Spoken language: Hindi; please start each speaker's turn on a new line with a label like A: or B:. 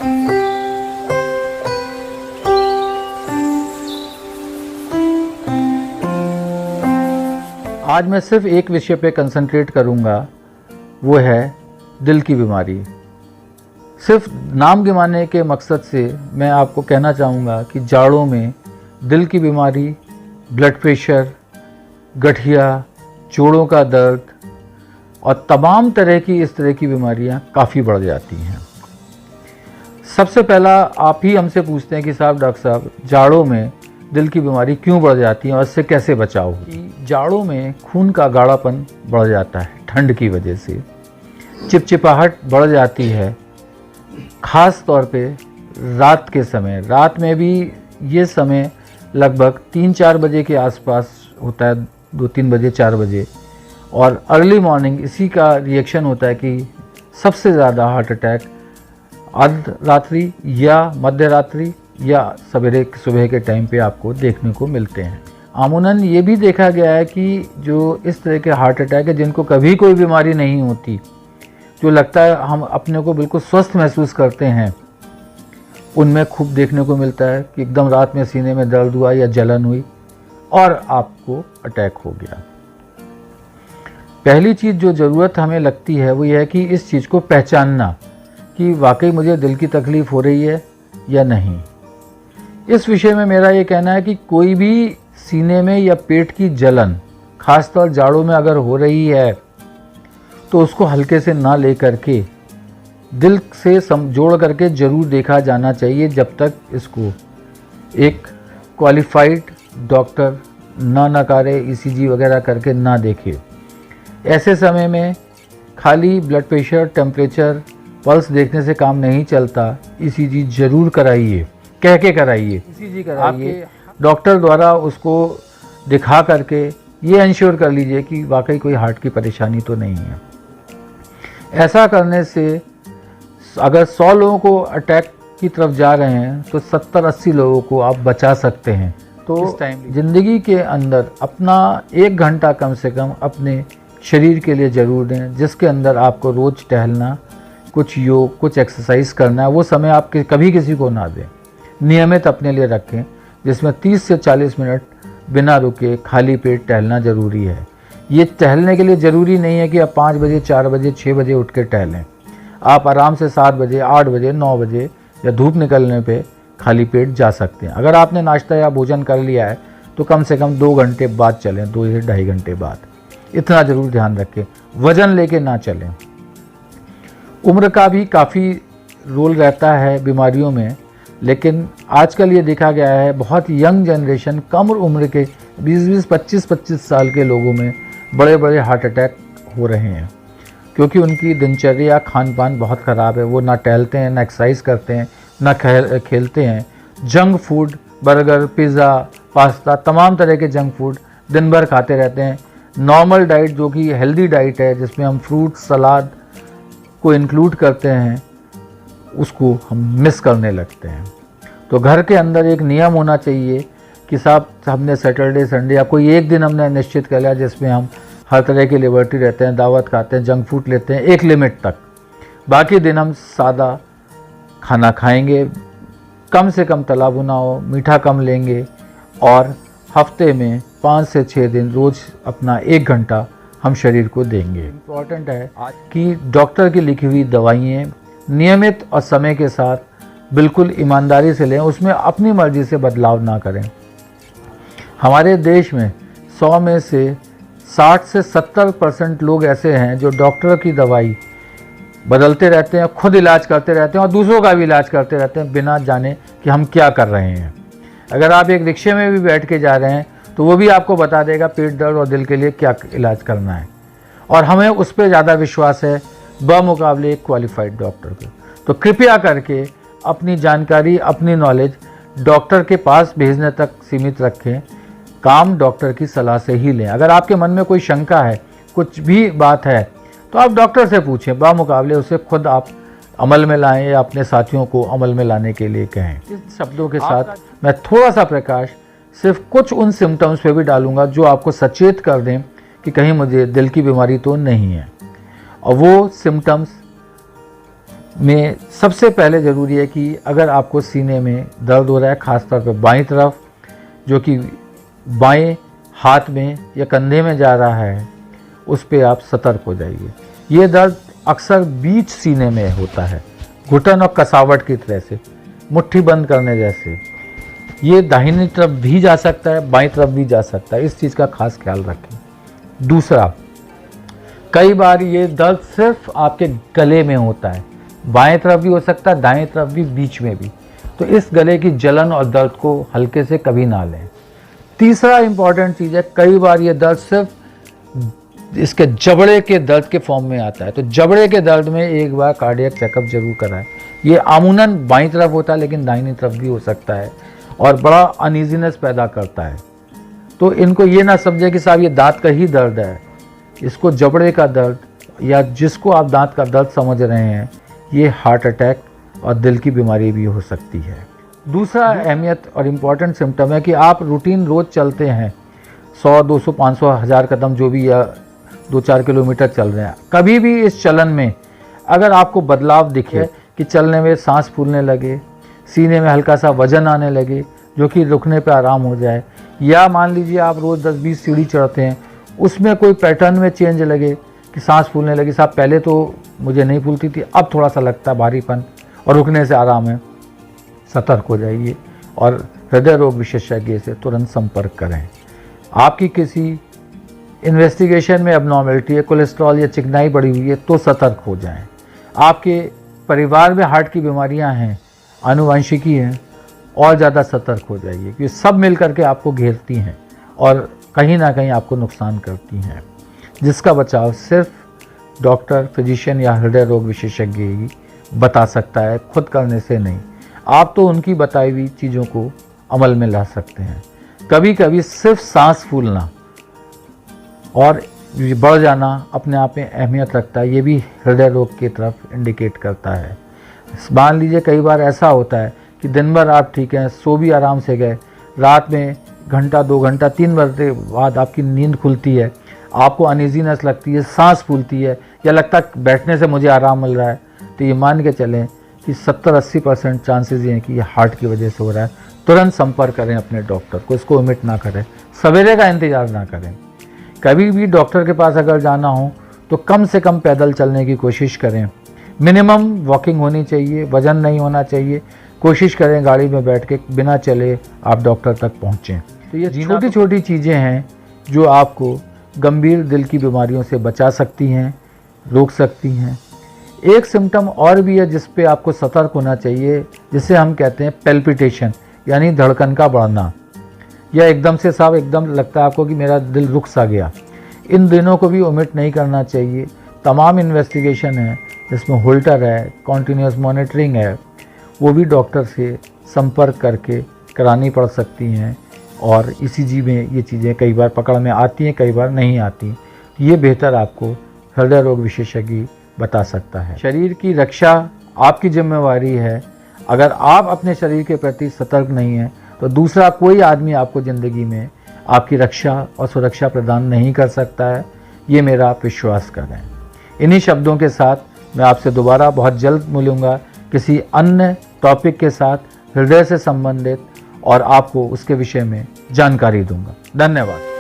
A: आज मैं सिर्फ एक विषय पे कंसंट्रेट करूंगा, वो है दिल की बीमारी। सिर्फ नाम गिनाने के मकसद से मैं आपको कहना चाहूँगा कि जाड़ों में दिल की बीमारी, ब्लड प्रेशर, गठिया, जोड़ों का दर्द और तमाम तरह की इस तरह की बीमारियां काफ़ी बढ़ जाती हैं। सबसे पहला आप ही हमसे पूछते हैं कि साहब डॉक्टर साहब, जाड़ों में दिल की बीमारी क्यों बढ़ जाती है और इससे कैसे बचाव हो? जाड़ों में खून का गाढ़ापन बढ़ जाता है ठंड की वजह से, चिपचिपाहट बढ़ जाती है, ख़ास तौर पे रात के समय। रात में भी ये समय लगभग 3-4 बजे के आसपास होता है, 2-3 बजे 4 बजे, और अर्ली मॉर्निंग इसी का रिएक्शन होता है कि सबसे ज़्यादा हार्ट अटैक अर्ध रात्रि या मध्य रात्रि या सवेरे सुबह के टाइम पे आपको देखने को मिलते हैं। आमूनन ये भी देखा गया है कि जो इस तरह के हार्ट अटैक है जिनको कभी कोई बीमारी नहीं होती, जो लगता है हम अपने को बिल्कुल स्वस्थ महसूस करते हैं, उनमें खूब देखने को मिलता है कि एकदम रात में सीने में दर्द हुआ या जलन हुई और आपको अटैक हो गया। पहली चीज़ जो ज़रूरत हमें लगती है वो ये है कि इस चीज़ को पहचानना कि वाकई मुझे दिल की तकलीफ़ हो रही है या नहीं। इस विषय में मेरा ये कहना है कि कोई भी सीने में या पेट की जलन खासतौर जाड़ों में अगर हो रही है तो उसको हल्के से ना ले करके दिल से जोड़ करके ज़रूर देखा जाना चाहिए, जब तक इसको एक क्वालिफाइड डॉक्टर ना नकारे, ईसीजी वगैरह करके ना देखे। ऐसे समय में खाली ब्लड प्रेशर, टेम्परेचर, पल्स देखने से काम नहीं चलता। ईसीजी ज़रूर कराइए, कह के कराइए, ईसीजी कराइए, डॉक्टर द्वारा उसको दिखा करके ये इंश्योर कर लीजिए कि वाकई कोई हार्ट की परेशानी तो नहीं है। ऐसा करने से अगर 100 लोगों को अटैक की तरफ जा रहे हैं तो 70-80 लोगों को आप बचा सकते हैं। तो ज़िंदगी के अंदर अपना 1 घंटा कम से कम अपने शरीर के लिए ज़रूर दें, जिसके अंदर आपको रोज़ टहलना, कुछ योग, कुछ एक्सरसाइज करना है। वो समय आप कभी किसी को ना दें, नियमित अपने लिए रखें, जिसमें 30 से 40 मिनट बिना रुके खाली पेट टहलना ज़रूरी है। ये टहलने के लिए ज़रूरी नहीं है कि आप 5 बजे, 4 बजे, 6 बजे उठ के टहलें। आप आराम से 7 बजे, 8 बजे, 9 बजे या धूप निकलने पे खाली पेट जा सकते हैं। अगर आपने नाश्ता या भोजन कर लिया है तो कम से कम 2 घंटे बाद चलें, 2 से ढाई घंटे बाद। इतना ज़रूर ध्यान रखें, वज़न लेके ना चलें। उम्र का भी काफ़ी रोल रहता है बीमारियों में, लेकिन आजकल ये देखा गया है बहुत यंग जनरेशन, कम उम्र के 20-20, 25-25 साल के लोगों में बड़े बड़े हार्ट अटैक हो रहे हैं, क्योंकि उनकी दिनचर्या, खान पान बहुत ख़राब है। वो ना टहलते हैं, ना एक्सरसाइज करते हैं, ना खेलते हैं। Junk food, burger, pizza, pasta, तमाम तरह के जंक फूड दिन भर खाते रहते हैं। नॉर्मल डाइट जो कि हेल्दी डाइट है, जिसमें हम फ्रूट, सलाद को इंक्लूड करते हैं, उसको हम मिस करने लगते हैं। तो घर के अंदर एक नियम होना चाहिए कि साहब हमने सैटरडे, संडे या कोई एक दिन हमने निश्चित कर लिया जिसमें हम हर तरह की लिबर्टी रहते हैं, दावत खाते हैं, जंक फूड लेते हैं एक लिमिट तक। बाकी दिन हम सादा खाना खाएंगे, कम से कम तला भुना हो, मीठा कम लेंगे, और हफ्ते में 5 से 6 दिन रोज़ अपना 1 घंटा हम शरीर को देंगे। इम्पॉर्टेंट है कि डॉक्टर की लिखी हुई दवाइयाँ नियमित और समय के साथ बिल्कुल ईमानदारी से लें, उसमें अपनी मर्ज़ी से बदलाव ना करें। हमारे देश में 100 में से 60 से 70% लोग ऐसे हैं जो डॉक्टर की दवाई बदलते रहते हैं, खुद इलाज करते रहते हैं और दूसरों का भी इलाज करते रहते हैं बिना जाने कि हम क्या कर रहे हैं। अगर आप एक रिक्शे में भी बैठ के जा रहे हैं तो वो भी आपको बता देगा पेट दर्द और दिल के लिए क्या इलाज करना है, और हमें उस पर ज़्यादा विश्वास है बमुकाबले एक क्वालिफाइड डॉक्टर को। तो कृपया करके अपनी जानकारी, अपनी नॉलेज डॉक्टर के पास भेजने तक सीमित रखें। काम डॉक्टर की सलाह से ही लें। अगर आपके मन में कोई शंका है, कुछ भी बात है, तो आप डॉक्टर से पूछें, बामुकाबले उसे खुद आप अमल में लाएं या अपने साथियों को अमल में लाने के लिए कहें। इस शब्दों के साथ मैं थोड़ा सा प्रकाश सिर्फ कुछ उन सिम्टम्स पे भी डालूंगा जो आपको सचेत कर दें कि कहीं मुझे दिल की बीमारी तो नहीं है। और वो सिम्टम्स में सबसे पहले ज़रूरी है कि अगर आपको सीने में दर्द हो रहा है, ख़ासतौर पर बाईं तरफ, जो कि बाएं हाथ में या कंधे में जा रहा है, उस पे आप सतर्क हो जाइए। ये दर्द अक्सर बीच सीने में होता है, घुटन और कसावट की तरह से, मुट्ठी बंद करने जैसे। ये दाहिनी तरफ भी जा सकता है, बाईं तरफ भी जा सकता है, इस चीज़ का खास ख्याल रखें। दूसरा, कई बार ये दर्द सिर्फ आपके गले में होता है, बाएं तरफ भी हो सकता है, दाएं तरफ भी, बीच में भी। तो इस गले की जलन और दर्द को हल्के से कभी ना लें। तीसरा इंपॉर्टेंट चीज़ है, कई बार ये दर्द सिर्फ इसके जबड़े के दर्द के फॉर्म में आता है, तो जबड़े के दर्द में एक बार कार्डियक चेकअप जरूर कराएं। ये अमूमन बाईं तरफ होता है, लेकिन दाहिनी तरफ भी हो सकता है और बड़ा अनईजीनेस पैदा करता है। तो इनको ये ना समझे कि साहब ये दांत का ही दर्द है, इसको जबड़े का दर्द या जिसको आप दांत का दर्द समझ रहे हैं, ये हार्ट अटैक और दिल की बीमारी भी हो सकती है। दूसरा अहमियत और इम्पॉर्टेंट सिम्टम है कि आप रूटीन रोज़ चलते हैं, 100, 200, 500, 1000 कदम जो भी, या 2-4 किलोमीटर चल रहे हैं। कभी भी इस चलन में अगर आपको बदलाव दिखे कि चलने में सांस फूलने लगे, सीने में हल्का सा वजन आने लगे जो कि रुकने पे आराम हो जाए, या मान लीजिए आप रोज़ 10-20 सीढ़ी चढ़ते हैं, उसमें कोई पैटर्न में चेंज लगे कि सांस फूलने लगी, साहब पहले तो मुझे नहीं फूलती थी, अब थोड़ा सा लगता है भारीपन और रुकने से आराम है, सतर्क हो जाइए और हृदय रोग विशेषज्ञ से तुरंत संपर्क करें। आपकी किसी इन्वेस्टिगेशन में एबनॉर्मेलिटी है, कोलेस्ट्रॉल या चिकनाई बढ़ी हुई है, तो सतर्क हो जाएं। आपके परिवार में हार्ट की बीमारियां हैं, आनुवंशिकी हैं, और ज़्यादा सतर्क हो जाइए, क्योंकि सब मिल करके आपको घेरती हैं और कहीं ना कहीं आपको नुकसान करती हैं, जिसका बचाव सिर्फ डॉक्टर, फिजिशियन या हृदय रोग विशेषज्ञ ही बता सकता है, खुद करने से नहीं। आप तो उनकी बताई हुई चीज़ों को अमल में ला सकते हैं। कभी कभी सिर्फ सांस फूलना और बढ़ जाना अपने आप में अहमियत रखता है, ये भी हृदय रोग की तरफ इंडिकेट करता है। मान लीजिए कई बार ऐसा होता है कि दिन भर आप ठीक हैं, सो भी आराम से गए, रात में घंटा, 2 घंटा, 3 बजे बाद आपकी नींद खुलती है, आपको अनईजीनेस लगती है, सांस फूलती है, या लगता है बैठने से मुझे आराम मिल रहा है, तो ये मान के चलें कि 70-80% चांसेस ये हैं कि ये हार्ट की वजह से हो रहा है। तुरंत संपर्क करें अपने डॉक्टर को, इसको ओमिट ना करें, सवेरे का इंतज़ार ना करें। कभी भी डॉक्टर के पास अगर जाना हो तो कम से कम पैदल चलने की कोशिश करें, मिनिमम वॉकिंग होनी चाहिए, वज़न नहीं होना चाहिए। कोशिश करें गाड़ी में बैठ के बिना चले आप डॉक्टर तक पहुँचें। तो ये छोटी छोटी चीज़ें हैं जो आपको गंभीर दिल की बीमारियों से बचा सकती हैं, रोक सकती हैं। एक सिम्टम और भी है जिस पे आपको सतर्क होना चाहिए, जिसे हम कहते हैं पैल्पिटेशन, यानी धड़कन का बढ़ना, या एकदम से साहब एकदम लगता है आपको कि मेरा दिल रुक सा गया। इन दिनों को भी ओमिट नहीं करना चाहिए। तमाम इन्वेस्टिगेशन है जिसमें होल्टर है, कॉन्टीन्यूस मॉनिटरिंग है, वो भी डॉक्टर से संपर्क करके करानी पड़ सकती हैं। और इसी में ये चीज़ें कई बार पकड़ में आती हैं, कई बार नहीं आती। ये बेहतर आपको हृदय रोग विशेषज्ञ बता सकता है। शरीर की रक्षा आपकी जिम्मेवारी है। अगर आप अपने शरीर के प्रति सतर्क नहीं हैं तो दूसरा कोई आदमी आपको ज़िंदगी में आपकी रक्षा और सुरक्षा प्रदान नहीं कर सकता है, ये मेरा आप विश्वास करें। इन्हीं शब्दों के साथ मैं आपसे दोबारा बहुत जल्द मिलूँगा किसी अन्य टॉपिक के साथ, हृदय से संबंधित, और आपको उसके विषय में जानकारी दूंगा। धन्यवाद।